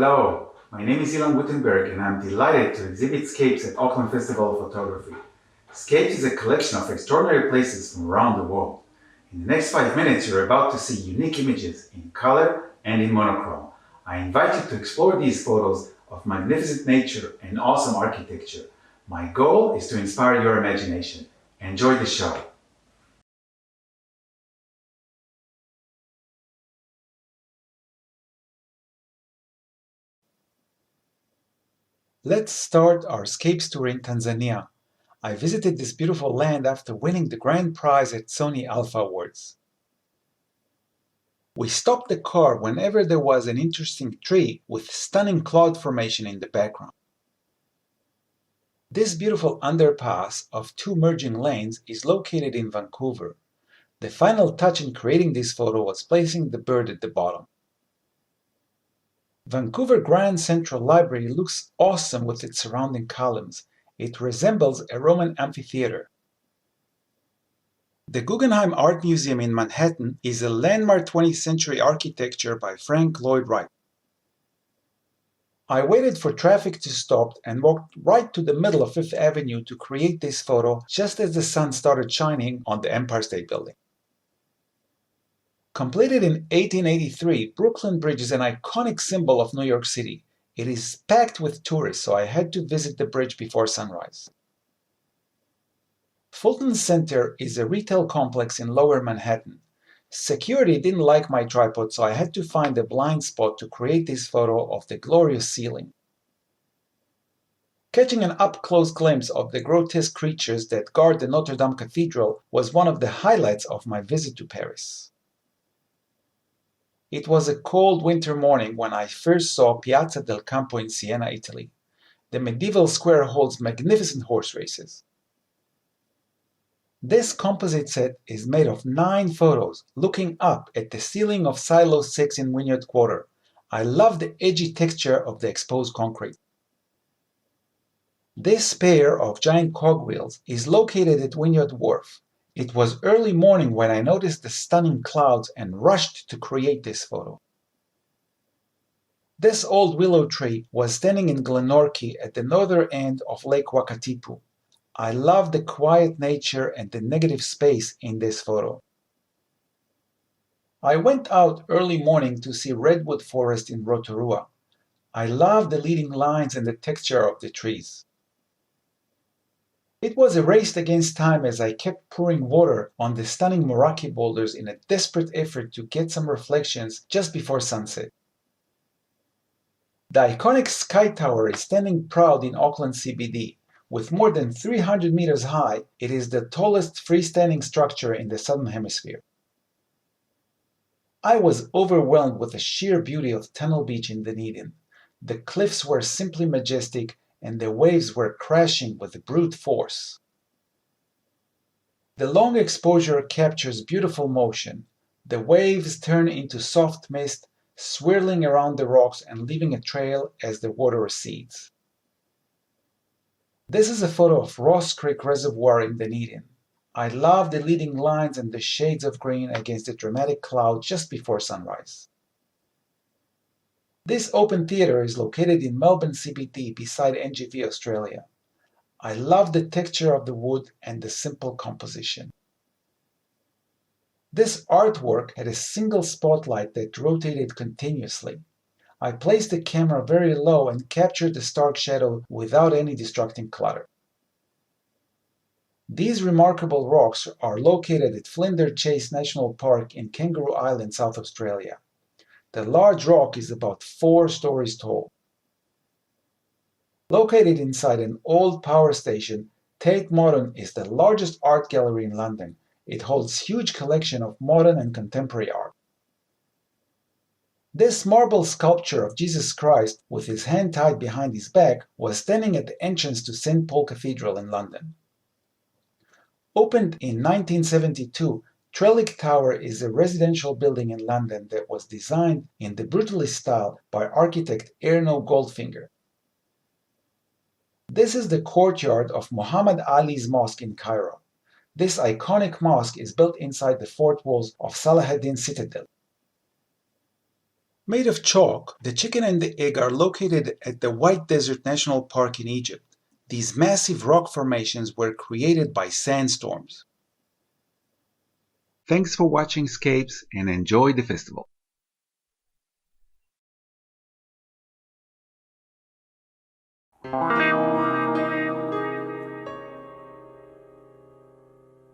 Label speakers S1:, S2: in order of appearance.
S1: Hello, my name is Ilan Wittenberg and I'm delighted to exhibit Scapes at Auckland Festival of Photography. Scapes is a collection of extraordinary places from around the world. In the next 5 minutes you're about to see unique images in color and in monochrome. I invite you to explore these photos of magnificent nature and awesome architecture. My goal is to inspire your imagination. Enjoy the show. Let's start our Scapes tour in Tanzania. I visited this beautiful land after winning the grand prize at Sony Alpha Awards. We stopped the car whenever there was an interesting tree with stunning cloud formation in the background. This beautiful underpass of two merging lanes is located in Vancouver. The final touch in creating this photo was placing the bird at the bottom. Vancouver Grand Central Library looks awesome with its surrounding columns. It resembles a Roman amphitheater. The Guggenheim Art Museum in Manhattan is a landmark 20th century architecture by Frank Lloyd Wright. I waited for traffic to stop and walked right to the middle of Fifth Avenue to create this photo just as the sun started shining on the Empire State Building. Completed in 1883, Brooklyn Bridge is an iconic symbol of New York City. It is packed with tourists, so I had to visit the bridge before sunrise. Fulton Center is a retail complex in Lower Manhattan. Security didn't like my tripod, so I had to find a blind spot to create this photo of the glorious ceiling. Catching an up-close glimpse of the grotesque creatures that guard the Notre Dame Cathedral was one of the highlights of my visit to Paris. It was a cold winter morning when I first saw Piazza del Campo in Siena, Italy. The medieval square holds magnificent horse races. This composite set is made of 9 photos looking up at the ceiling of Silo 6 in Wynyard Quarter. I love the edgy texture of the exposed concrete. This pair of giant cogwheels is located at Wynyard Wharf. It was early morning when I noticed the stunning clouds and rushed to create this photo. This old willow tree was standing in Glenorchy at the northern end of Lake Wakatipu. I love the quiet nature and the negative space in this photo. I went out early morning to see redwood forest in Rotorua. I love the leading lines and the texture of the trees. It was a race against time as I kept pouring water on the stunning Meraki boulders in a desperate effort to get some reflections just before sunset. The iconic Sky Tower is standing proud in Auckland CBD. With more than 300 meters high, it is the tallest freestanding structure in the Southern Hemisphere. I was overwhelmed with the sheer beauty of Tunnel Beach in Dunedin. The cliffs were simply majestic and the waves were crashing with brute force. The long exposure captures beautiful motion. The waves turn into soft mist, swirling around the rocks and leaving a trail as the water recedes. This is a photo of Ross Creek Reservoir in Dunedin. I love the leading lines and the shades of green against the dramatic cloud just before sunrise. This open theatre is located in Melbourne CBD beside NGV Australia. I love the texture of the wood and the simple composition. This artwork had a single spotlight that rotated continuously. I placed the camera very low and captured the stark shadow without any distracting clutter. These remarkable rocks are located at Flinders Chase National Park in Kangaroo Island, South Australia. The large rock is about 4 stories tall. Located inside an old power station, Tate Modern is the largest art gallery in London. It holds a huge collection of modern and contemporary art. This marble sculpture of Jesus Christ, with his hand tied behind his back, was standing at the entrance to St. Paul Cathedral in London. Opened in 1972, Trellick Tower is a residential building in London that was designed in the brutalist style by architect Erno Goldfinger. This is the courtyard of Muhammad Ali's mosque in Cairo. This iconic mosque is built inside the fort walls of Salahuddin Citadel. Made of chalk, the chicken and the egg are located at the White Desert National Park in Egypt. These massive rock formations were created by sandstorms. Thanks for watching Scapes and enjoy the festival.